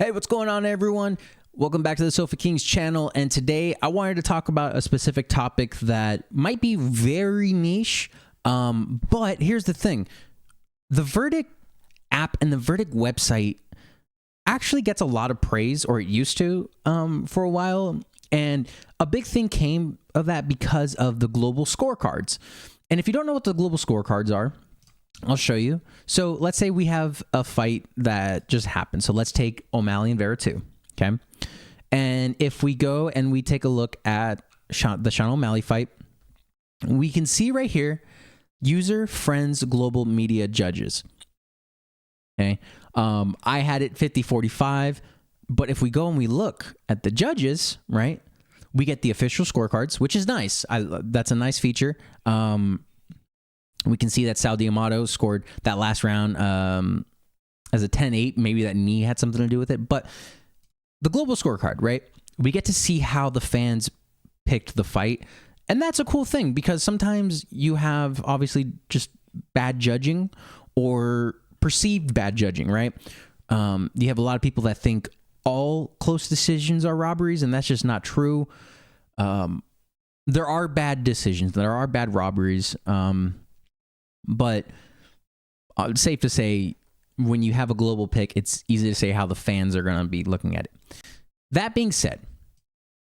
Hey, what's going on, everyone? Welcome back to the Sofa Kings channel, and today I wanted to talk about a specific topic that might be very niche, but here's the thing. The Verdict app and the Verdict website actually gets a lot of praise, or it used to, for a while, and a big thing came of that because of the global scorecards. And if you don't know what the global scorecards are, I'll show you. So let's say we have a fight that just happened. So let's take O'Malley and Vera 2, okay? And if we go and we take a look at the Sean O'Malley fight, we can see right here, user, friends, global media judges. Okay, I had it 50-45, but if we go and we look at the judges, right, we get the official scorecards, which is nice. That's a nice feature. We can see that Sal D'Amato scored that last round as a 10-8. Maybe that knee had something to do with it. But the global scorecard, right? We get to see how the fans picked the fight. And that's a cool thing because sometimes you have obviously just bad judging or perceived bad judging, right? You have a lot of people that think all close decisions are robberies, and that's just not true. There are bad decisions. There are bad robberies. But it's safe to say when you have a global pick, it's easy to say how the fans are going to be looking at it. That being said,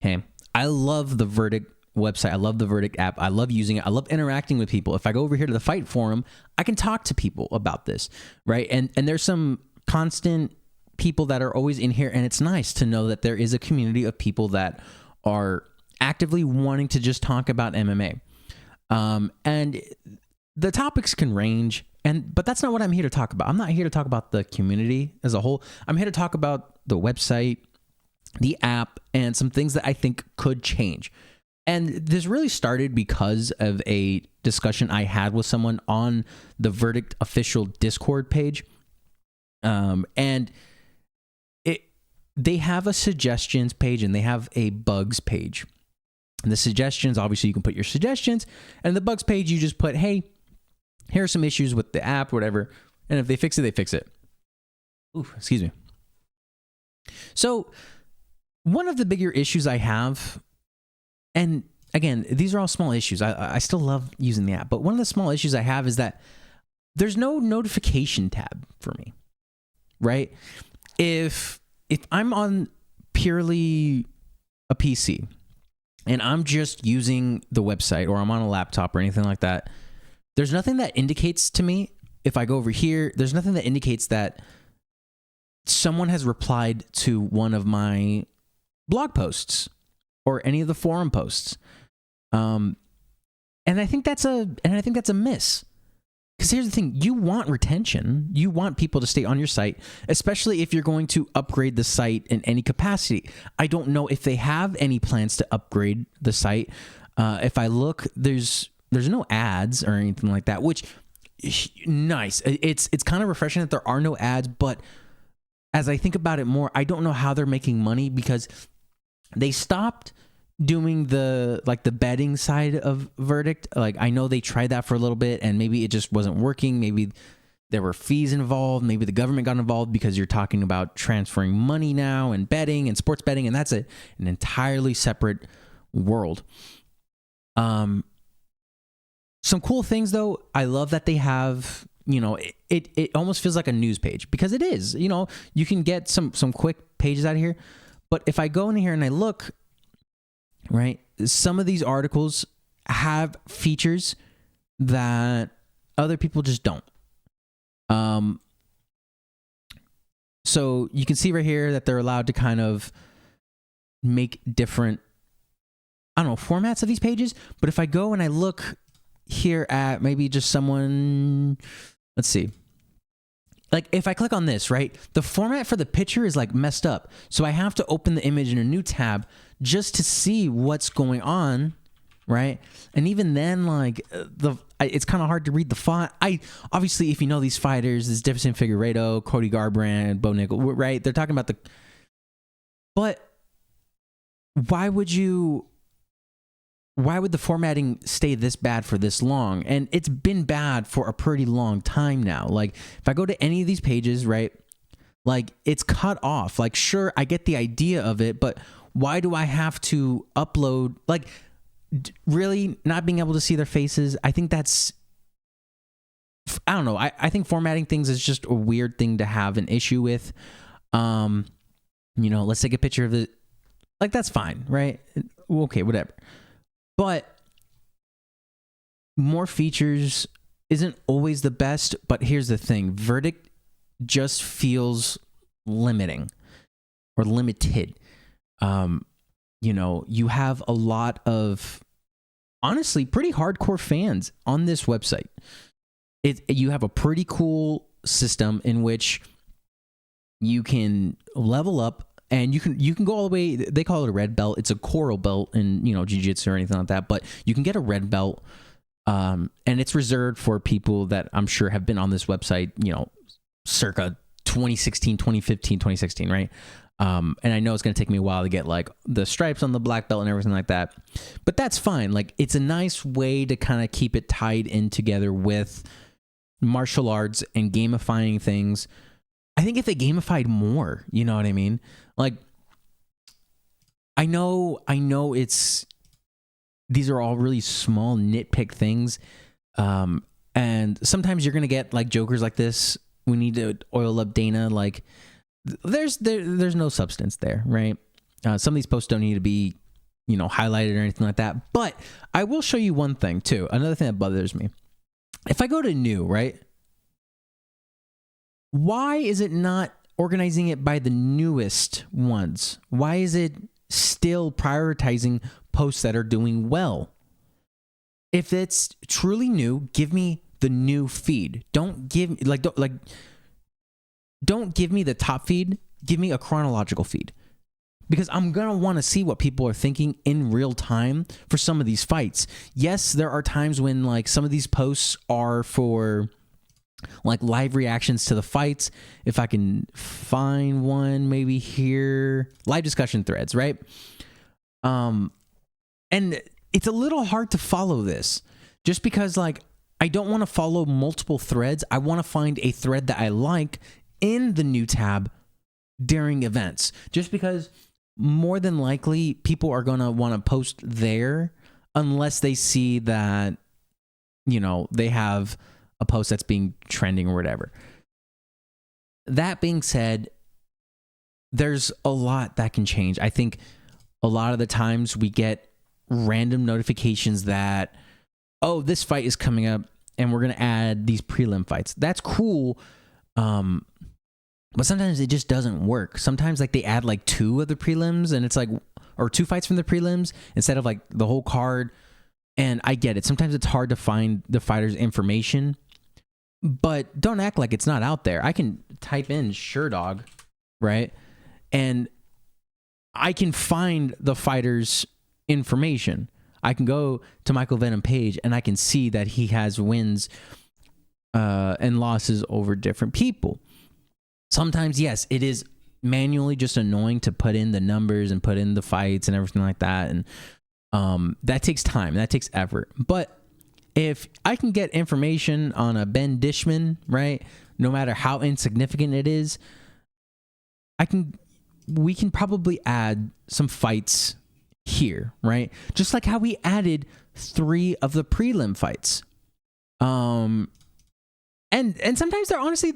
okay, I love the Verdict website. I love the Verdict app. I love using it. I love interacting with people. If I go over here to the fight forum, I can talk to people about this, right? And there's some constant people that are always in here, and it's nice to know that there is a community of people that are actively wanting to just talk about MMA. And the topics can range, but that's not what I'm here to talk about. I'm not here to talk about the community as a whole. I'm here to talk about the website, the app, and some things that I think could change. And this really started because of a discussion I had with someone on the Verdict official Discord page. And they have a suggestions page and they have a bugs page. And the suggestions, obviously you can put your suggestions, and the bugs page, you just put, hey, here are some issues with the app, whatever. And if they fix it, they fix it. Ooh, excuse me. So one of the bigger issues I have, and again, these are all small issues. I still love using the app, but one of the small issues I have is that there's no notification tab for me, right? If I'm on purely a PC and I'm just using the website, or I'm on a laptop or anything like that, there's nothing that indicates to me, if I go over here, there's nothing that indicates that someone has replied to one of my blog posts or any of the forum posts. And I think that's a miss. Because here's the thing, you want retention. You want people to stay on your site, especially if you're going to upgrade the site in any capacity. I don't know if they have any plans to upgrade the site. If I look, there's no ads or anything like that, which nice. It's kind of refreshing that there are no ads, but as I think about it more, I don't know how they're making money because they stopped doing the betting side of Verdict. Like, I know they tried that for a little bit and maybe it just wasn't working. Maybe there were fees involved. Maybe the government got involved because you're talking about transferring money now and betting and sports betting, and that's an entirely separate world. Some cool things though, I love that they have, it almost feels like a news page because it is, you can get some quick pages out of here. But if I go in here and I look, right, some of these articles have features that other people just don't. So you can see right here that they're allowed to kind of make different, formats of these pages. But if I go and I look here at maybe just someone, let's see. Like if I click on this, right, the format for the picture is like messed up. So I have to open the image in a new tab just to see what's going on, right? And even then, like it's kind of hard to read the font. Obviously, if you know these fighters, there's Jefferson Figueiredo, Cody Garbrandt, Bo Nickel, right? They're talking about but why would the formatting stay this bad for this long? And it's been bad for a pretty long time now. Like if I go to any of these pages, right, Like, it's cut off. Like, sure, I get the idea of it, but why do I have to upload? Like, really not being able to see their faces? I think that's, I don't know. I think formatting things is just a weird thing to have an issue with. Let's take a picture of it. Like, that's fine, right? Okay, whatever. But more features isn't always the best. But here's the thing. Verdict just feels limiting or limited. You have a lot of, honestly, pretty hardcore fans on this website. You have a pretty cool system in which you can level up, and you can go all the way. They call it a red belt. It's a coral belt in jiu-jitsu or anything like that. But you can get a red belt, and it's reserved for people that I'm sure have been on this website, circa 2016, 2015, 2016, right? And I know it's going to take me a while to get like the stripes on the black belt and everything like that, but that's fine. Like, it's a nice way to kind of keep it tied in together with martial arts and gamifying things. I think if they gamified more, you know what I mean? Like, I know these are all really small nitpick things. And sometimes you're going to get like jokers like this. We need to oil up Dana. Like, there's no substance there, right? Some of these posts don't need to be, highlighted or anything like that. But I will show you one thing too. Another thing that bothers me. If I go to new, right? Why is it not organizing it by the newest ones? Why is it still prioritizing posts that are doing well? If it's truly new, give me the new feed. Don't give me the top feed. Give me a chronological feed, because I'm going to want to see what people are thinking in real time for some of these fights. Yes, there are times when like some of these posts are for like live reactions to the fights. If I can find one maybe here, live discussion threads, right? And it's a little hard to follow this just because like I don't want to follow multiple threads. I want to find a thread that I like in the new tab during events, just because more than likely people are going to want to post there unless they see that, they have a post that's being trending or whatever. That being said, there's a lot that can change. I think a lot of the times we get random notifications that, oh, this fight is coming up and we're going to add these prelim fights. That's cool. But sometimes it just doesn't work. Sometimes like they add like 2 of the prelims and it's like, or 2 fights from the prelims instead of like the whole card. And I get it. Sometimes it's hard to find the fighter's information, but don't act like it's not out there. I can type in Sherdog, right? And I can find the fighter's information. I can go to Michael Venom page and I can see that he has wins and losses over different people. Sometimes, yes, it is manually just annoying to put in the numbers and put in the fights and everything like that. And that takes time. That takes effort. But if I can get information on a Ben Dishman, right, no matter how insignificant it is, we can probably add some fights here, right? Just like how we added 3 of the prelim fights. And sometimes they're honestly,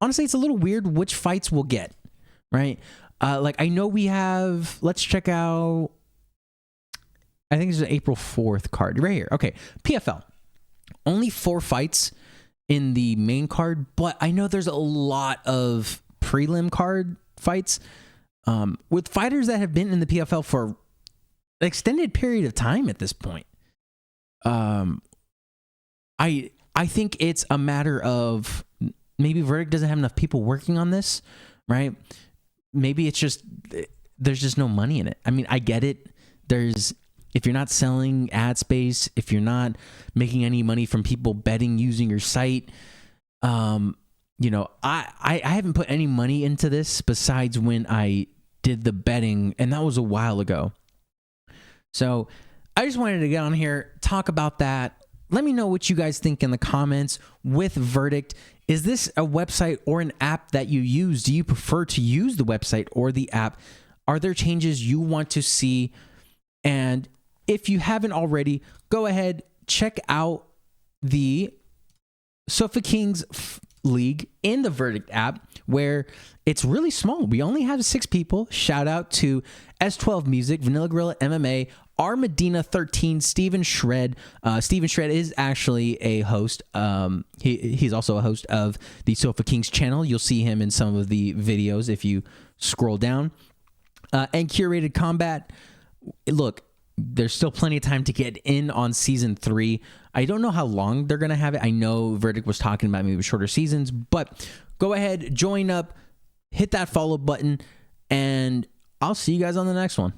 it's a little weird which fights we'll get, right? Like I know we have, let's check out, I think it's an April 4th card right here. Okay, PFL. Only 4 fights in the main card, but I know there's a lot of prelim card fights with fighters that have been in the PFL for an extended period of time at this point. I think it's a matter of maybe Verdict doesn't have enough people working on this, right? Maybe it's just there's just no money in it. I mean, I get it. If you're not selling ad space, if you're not making any money from people betting using your site, I haven't put any money into this besides when I did the betting, and that was a while ago. So I just wanted to get on here, talk about that, let me know what you guys think in the comments with Verdict. Is this a website or an app that you use? Do you prefer to use the website or the app? Are there changes you want to see? And if you haven't already, go ahead, check out the Sofa Kings League in the Verdict app, where it's really small. We only have 6 people. Shout out to S12 Music, Vanilla Gorilla MMA, R Medina 13, Steven Shred. Steven Shred is actually a host. He's also a host of the Sofa Kings channel. You'll see him in some of the videos if you scroll down. And Curated Combat. Look, there's still plenty of time to get in on season 3. I don't know how long they're going to have it. I know Verdict was talking about maybe shorter seasons, but go ahead, join up, hit that follow button, and I'll see you guys on the next one.